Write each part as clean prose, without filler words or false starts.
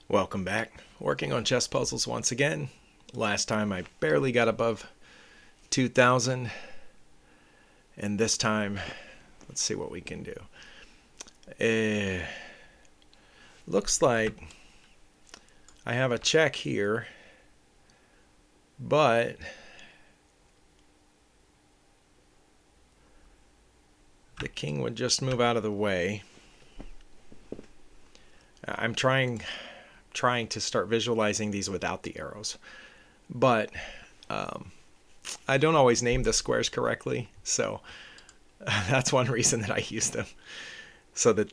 Welcome back. Working on chess puzzles once again. Last time I barely got above 2,000, and this time, let's see what we can do. Looks like I have a check here, but the king would just move out of the way. I'm trying to start visualizing these without the arrows, but I don't always name the squares correctly, so that's one reason that I use them, so that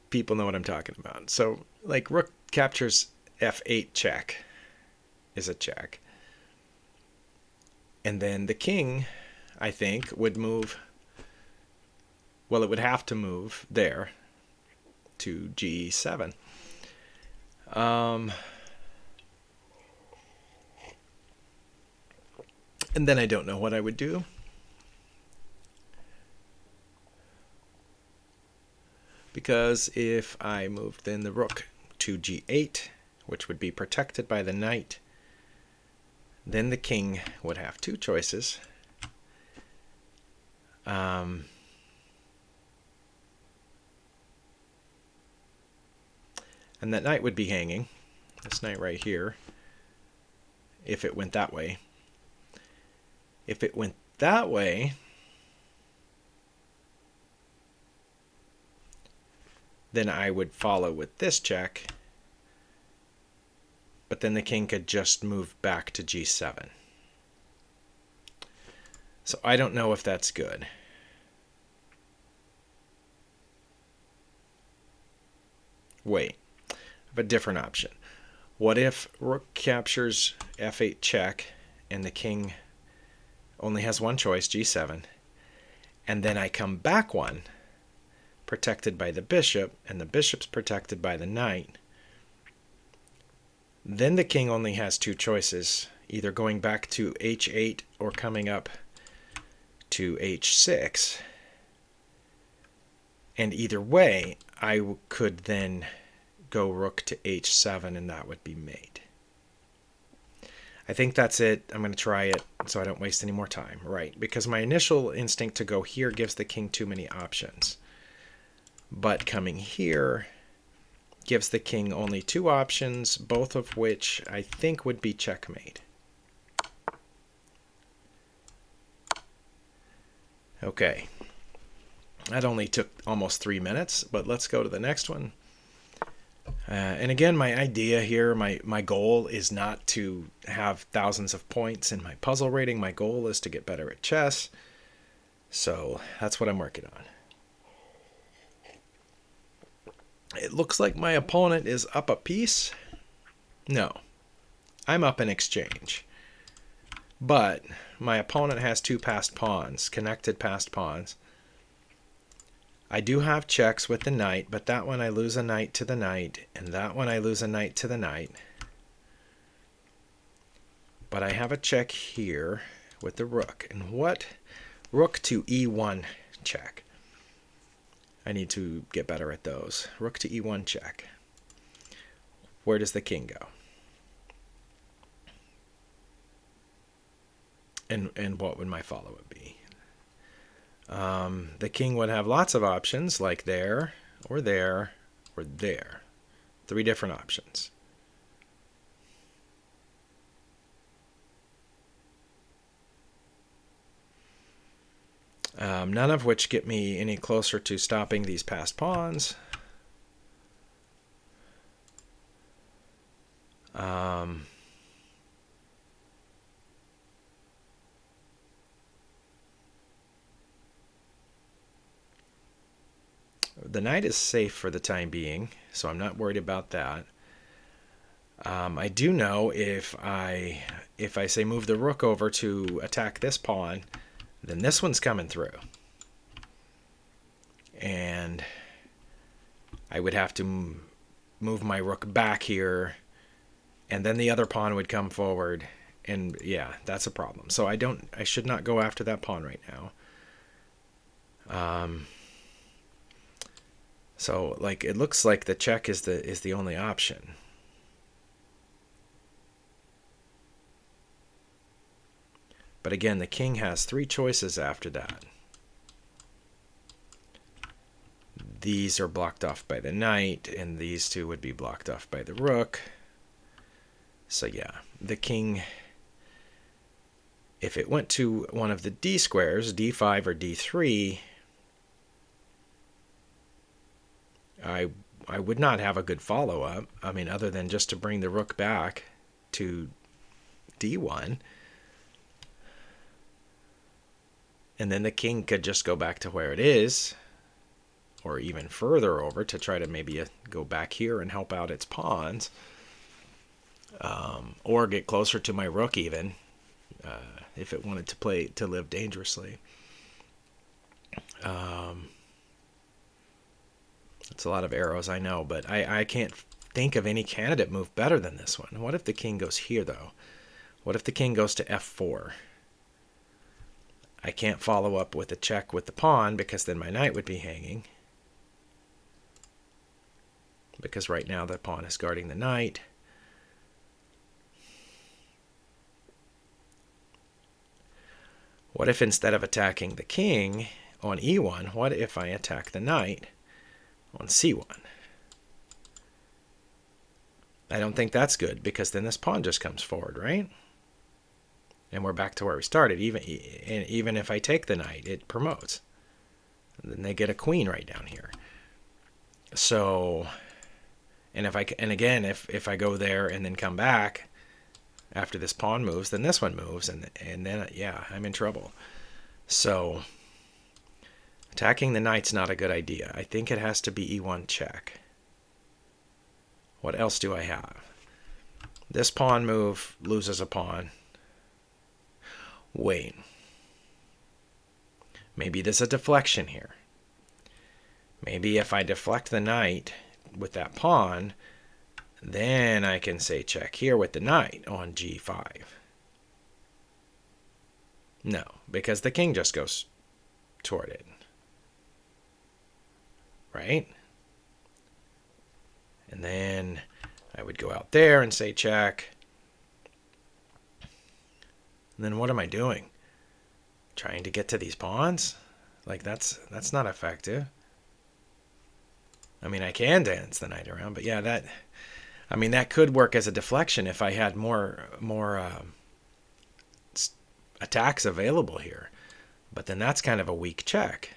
people know what I'm talking about. So, like, rook captures f8 check is a check. And then the king, I think, would move, well, it would have to move there to g7. And then I don't know what I would do. Because if I moved then the rook to g8, which would be protected by the knight, then the king would have two choices. And that knight would be hanging. This knight right here, if it went that way. If it went that way, then I would follow with this check, but then the king could just move back to g7. So I don't know if that's good. Wait, I have a different option. What if rook captures f8 check and the king only has one choice, g7, and then I come back one, protected by the bishop, and the bishop's protected by the knight. Then the king only has two choices, either going back to h8 or coming up to h6. And either way, I could then go rook to h7, and that would be mate. I think that's it. I'm going to try it so I don't waste any more time. Right, because my initial instinct to go here gives the king too many options. But coming here gives the king only two options, both of which I think would be checkmate. Okay. That only took almost 3 minutes, but let's go to the next one. And again, my idea here, my goal is not to have thousands of points in my puzzle rating. My goal is to get better at chess. So that's what I'm working on. It looks like my opponent is up a piece. No, I'm up in exchange. But my opponent has two passed pawns, connected passed pawns. I do have checks with the knight, but that one I lose a knight to the knight, and that one I lose a knight to the knight. But I have a check here with the rook. And what? Rook to e1 check. I need to get better at those. Rook to e1 check. Where does the king go? And what would my follow-up be? The king would have lots of options, like there, or there, or there. 3 different options. None of which get me any closer to stopping these passed pawns. The knight is safe for the time being, so I'm not worried about that. I do know if I say move the rook over to attack this pawn, then this one's coming through. And I would have to move my rook back here, and then the other pawn would come forward, and yeah, that's a problem. So I should not go after that pawn right now. So like it looks like the check is the only option. But again, the king has 3 choices after that. These are blocked off by the knight, and these 2 would be blocked off by the rook. So yeah, the king, if it went to one of the d squares, d5 or d3, I would not have a good follow-up. I mean, other than just to bring the rook back to d1. And then the king could just go back to where it is, or even further over to try to maybe go back here and help out its pawns, or get closer to my rook even, if it wanted to live dangerously. It's a lot of arrows, I know, but I can't think of any candidate move better than this one. What if the king goes here, though? What if the king goes to f4? I can't follow up with a check with the pawn, because then my knight would be hanging. Because right now the pawn is guarding the knight. What if instead of attacking the king on e1, what if I attack the knight on c1? I don't think that's good, because then this pawn just comes forward, right? And we're back to where we started. Even if I take the knight, it promotes. And then they get a queen right down here. So, and again, if I go there and then come back after this pawn moves, then this one moves, and then yeah, I'm in trouble. So attacking the knight's not a good idea. I think it has to be e1 check. What else do I have? This pawn move loses a pawn. Wait. Maybe there's a deflection here. Maybe if I deflect the knight with that pawn, then I can say check here with the knight on g5. No, because the king just goes toward it. Right? And then I would go out there and say check. And then what am I doing? Trying to get to these pawns? Like that's not effective. I mean, I can dance the knight around, but yeah, that could work as a deflection if I had more attacks available here. But then that's kind of a weak check.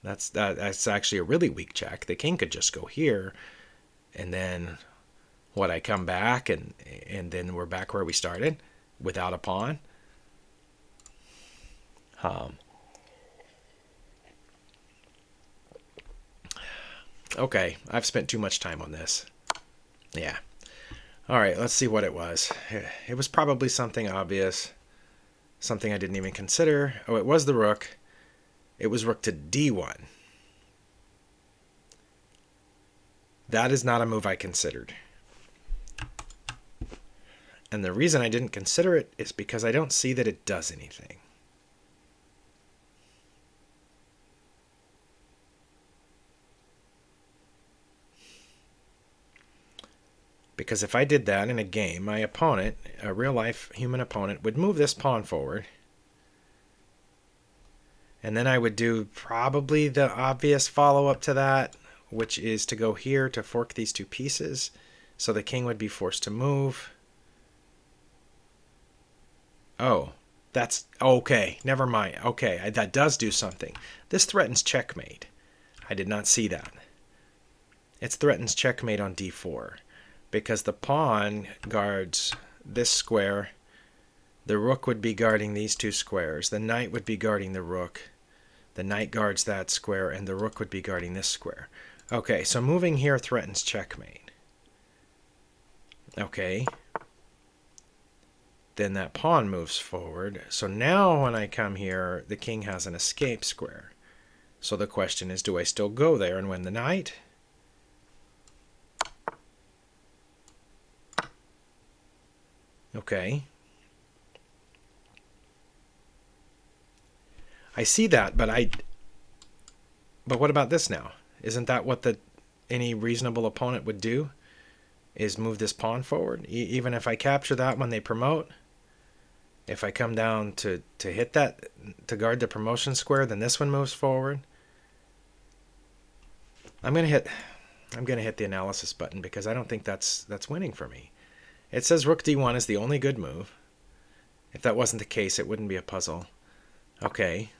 That's actually a really weak check. The king could just go here, and then I come back, and then we're back where we started without a pawn. Okay, I've spent too much time on this. Yeah. All right, let's see what it was. It was probably something obvious, something I didn't even consider. Oh, it was the rook. It was rook to d1. That is not a move I considered. And the reason I didn't consider it is because I don't see that it does anything. Because if I did that in a game, my opponent, a real-life human opponent, would move this pawn forward. And then I would do probably the obvious follow-up to that, which is to go here to fork these two pieces. So the king would be forced to move. Oh, that's okay. Never mind. Okay, that does do something. This threatens checkmate. I did not see that. It threatens checkmate on d4 because the pawn guards this square. The rook would be guarding these two squares. The knight would be guarding the rook. The knight guards that square, and the rook would be guarding this square. Okay, so moving here threatens checkmate. Okay. Then that pawn moves forward. So now when I come here, the king has an escape square. So the question is, do I still go there and win the knight? Okay. I see that, but what about this now? Isn't that what any reasonable opponent would do? Is move this pawn forward? Even if I capture that when they promote? If I come down to hit that, to guard the promotion square, then this one moves forward. I'm gonna hit the analysis button because I don't think that's winning for me. It says rook d1 is the only good move. If that wasn't the case, it wouldn't be a puzzle. Okay.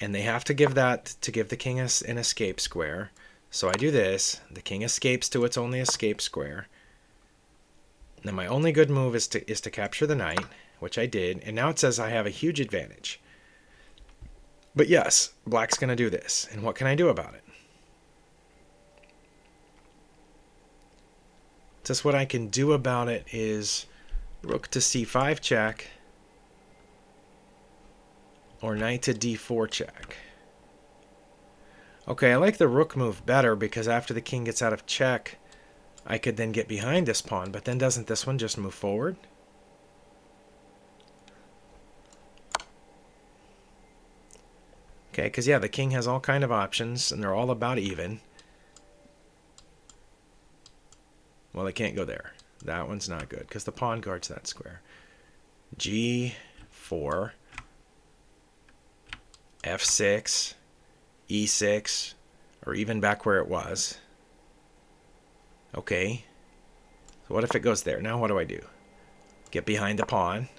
And they have to give the king an escape square. So I do this. The king escapes to its only escape square. Now my only good move is to capture the knight, which I did. And now it says I have a huge advantage. But yes, black's going to do this. And what can I do about it? Just what I can do about it is rook to c5 check or knight to d4 check. Okay, I like the rook move better because after the king gets out of check, I could then get behind this pawn, but then doesn't this one just move forward? Okay, because yeah, the king has all kind of options, and they're all about even. Well, it can't go there. That one's not good, because the pawn guards that square. G4, F6, E6, or even back where it was. Okay. So what if it goes there? Now what do I do? Get behind the pawn.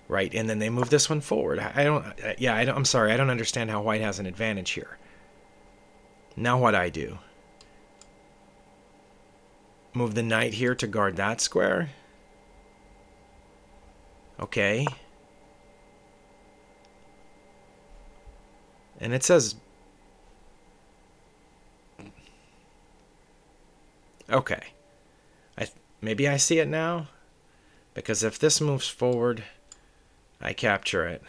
Right, and then they move this one forward. I'm sorry, I don't understand how white has an advantage here. Now what I do? Move the knight here to guard that square. Okay. And it says... Okay. Maybe I see it now? Because if this moves forward, I capture it.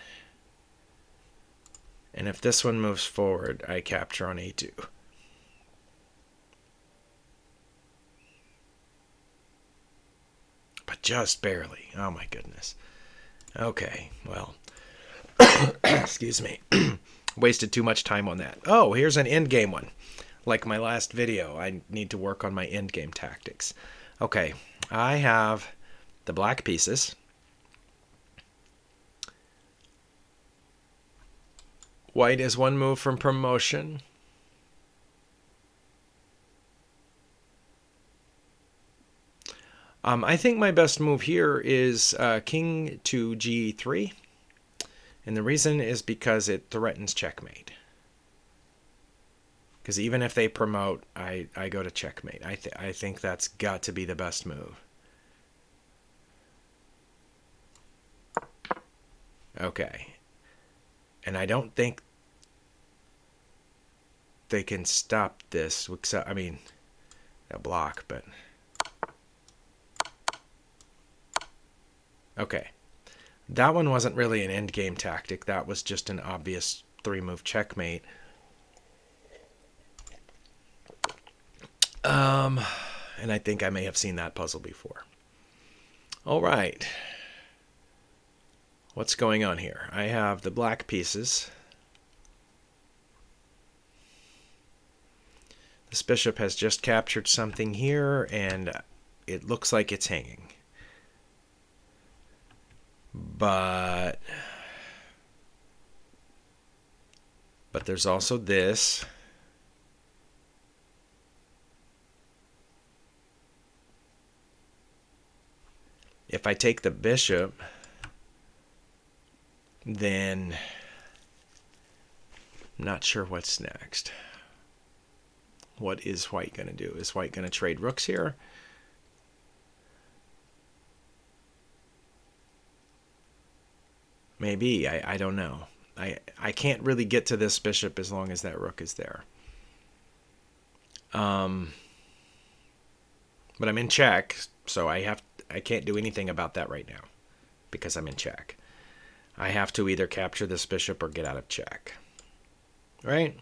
And if this one moves forward, I capture on a2. But just barely. Oh my goodness. Okay, well. Excuse me. Wasted too much time on that. Oh, here's an endgame one. Like my last video, I need to work on my endgame tactics. Okay, I have the black pieces. White is one move from promotion. I think my best move here is king to g3. And the reason is because it threatens checkmate. Because even if they promote, I go to checkmate. I think that's got to be the best move. Okay. And I don't think they can stop this. I mean, they'll block, but... Okay. That one wasn't really an endgame tactic. That was just an obvious three-move checkmate. And I think I may have seen that puzzle before. All right. What's going on here? I have the black pieces. This bishop has just captured something here, and it looks like it's hanging. But there's also this. If I take the bishop, then I'm not sure what's next. What is white going to do? Is white going to trade rooks here? Maybe. I don't know. I can't really get to this bishop as long as that rook is there. But I'm in check, so I can't do anything about that right now because I'm in check. I have to either capture this bishop or get out of check. Right?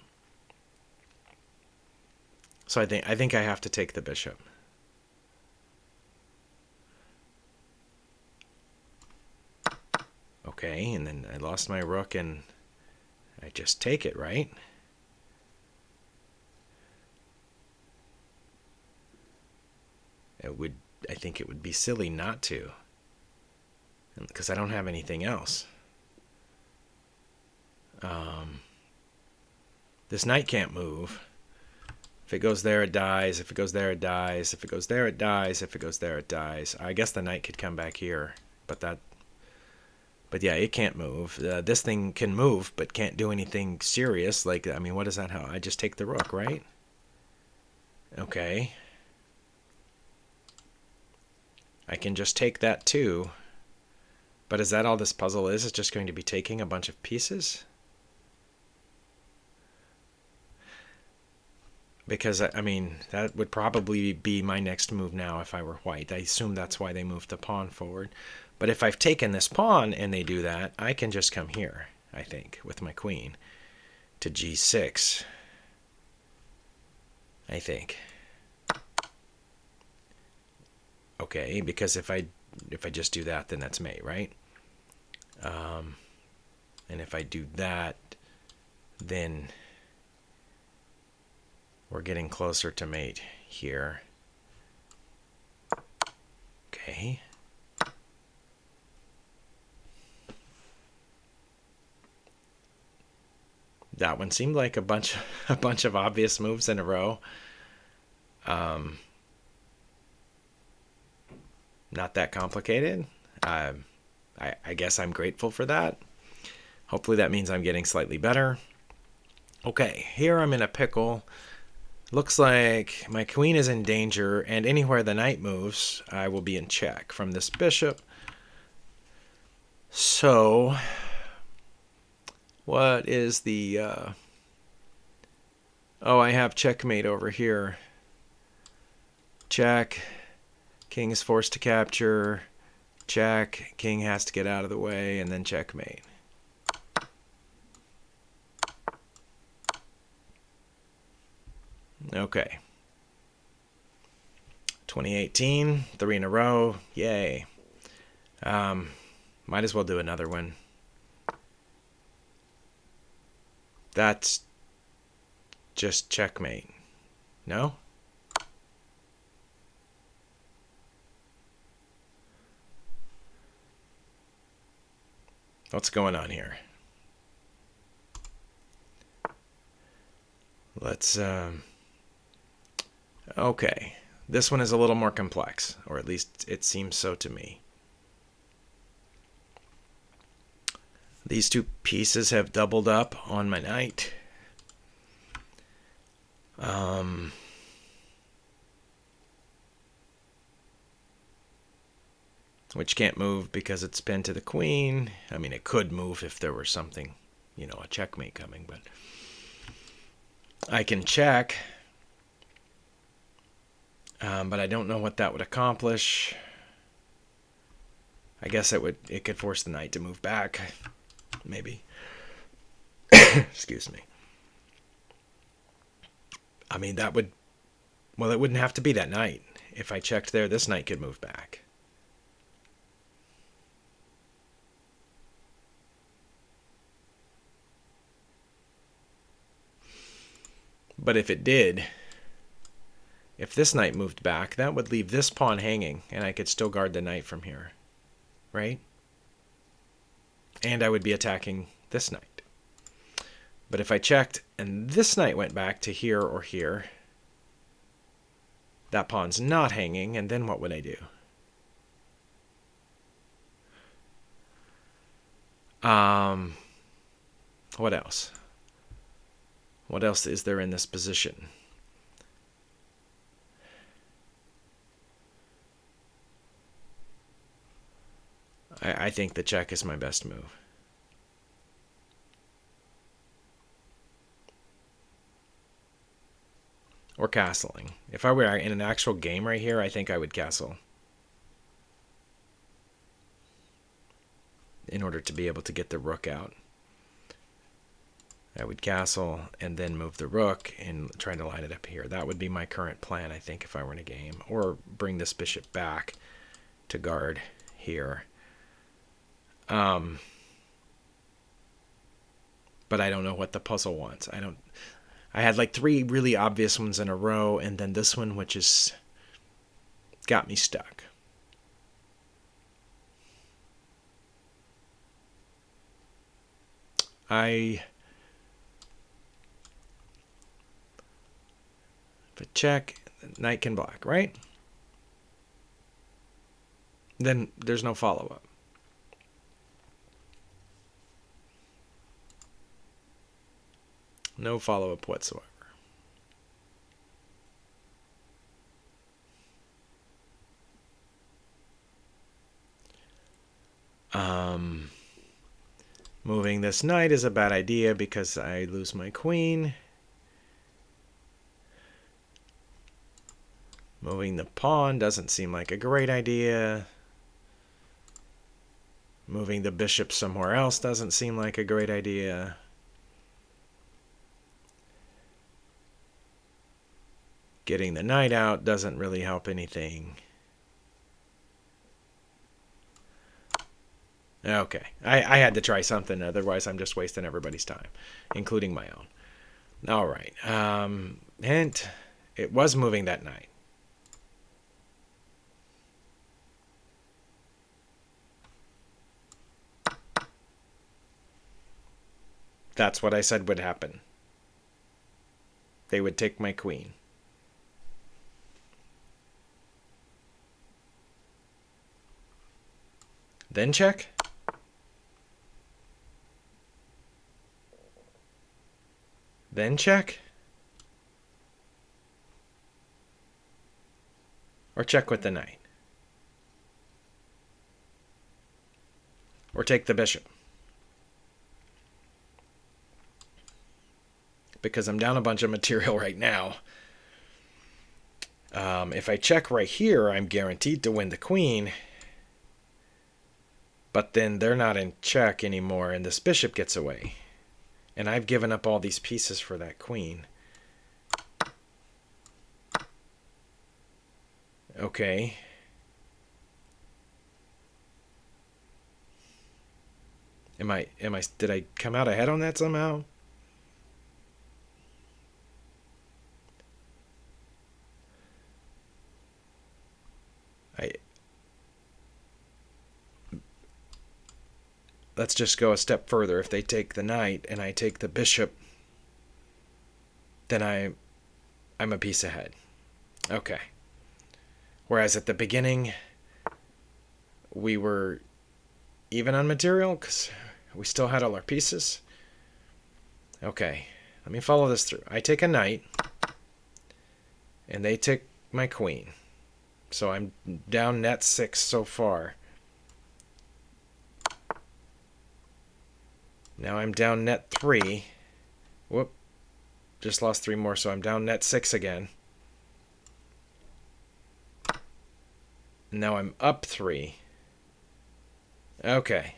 So I think I have to take the bishop. Okay, and then I lost my rook and I just take it, right? I think it would be silly not to. because I don't have anything else. This knight can't move. If it goes there, it dies. If it goes there, it dies. If it goes there, it dies. If it goes there, it dies. I guess the knight could come back here, but yeah, it can't move. This thing can move, but can't do anything serious. Like, I mean, what is that? How I just take the rook, right? Okay. I can just take that too. But is that all this puzzle is? It's just going to be taking a bunch of pieces? Because, I mean, that would probably be my next move now if I were white. I assume that's why they moved the pawn forward. But if I've taken this pawn and they do that, I can just come here, I think, with my queen to g6. I think. Okay, because if I just do that, then that's mate, right? And if I do that, then we're getting closer to mate here. Okay. That one seemed like a bunch of obvious moves in a row. Not that complicated. I guess I'm grateful for that. Hopefully that means I'm getting slightly better. Okay, here I'm in a pickle. Looks like my queen is in danger, and anywhere the knight moves, I will be in check from this bishop. So, what is the... Oh, I have checkmate over here. Check. King is forced to capture. Check. King has to get out of the way, and then checkmate. Okay. 2018, 3 in a row. Yay. Might as well do another one. That's just checkmate. No? What's going on here? Let's, okay. This one is a little more complex, or at least it seems so to me. These two pieces have doubled up on my knight. Which can't move because it's pinned to the queen. I mean, it could move if there were something, you know, a checkmate coming, but I can check. But I don't know what that would accomplish. I guess it could force the knight to move back, maybe. Excuse me. I mean, that would, well, it wouldn't have to be that knight. If I checked there, this knight could move back. But if it did, if this knight moved back, that would leave this pawn hanging, and I could still guard the knight from here, right? And I would be attacking this knight. But if I checked and this knight went back to here or here, that pawn's not hanging, and then what would I do? What else? What else is there in this position? I think the check is my best move. Or castling. If I were in an actual game right here, I think I would castle. In order to be able to get the rook out. I would castle and then move the rook and try to line it up here. That would be my current plan, I think, if I were in a game. Or bring this bishop back to guard here. But I don't know what the puzzle wants. I had like 3 really obvious ones in a row, and then this one, which is got me stuck. If I check, knight can block, right? Then there's no follow-up. No follow-up whatsoever. Moving this knight is a bad idea because I lose my queen. Moving the pawn doesn't seem like a great idea. Moving the bishop somewhere else doesn't seem like a great idea. Getting the knight out doesn't really help anything. Okay, I had to try something, otherwise I'm just wasting everybody's time, including my own. All right, hint, it was moving that knight. That's what I said would happen. They would take my queen. Then check. Then check. Or check with the knight. Or take the bishop. Because I'm down a bunch of material right now. If I check right here, I'm guaranteed to win the queen. But then they're not in check anymore, and this bishop gets away. And I've given up all these pieces for that queen. Okay. Did I come out ahead on that somehow? Let's just go a step further. If they take the knight and I take the bishop, then I'm a piece ahead. Okay. Whereas at the beginning, we were even on material because we still had all our pieces. Okay, let me follow this through. I take a knight, and they take my queen. So I'm down net 6 so far. Now I'm down net 3. Whoop. Just lost 3 more, so I'm down net 6 again. Now I'm up 3. Okay.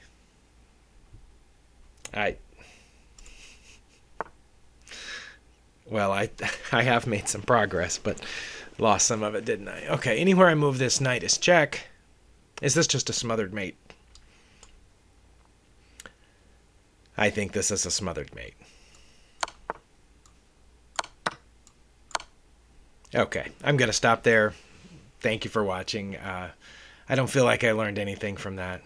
Well, I have made some progress, but lost some of it, didn't I? Okay, anywhere I move this knight is check. Is this just a smothered mate? I think this is a smothered mate. Okay, I'm going to stop there. Thank you for watching. I don't feel like I learned anything from that.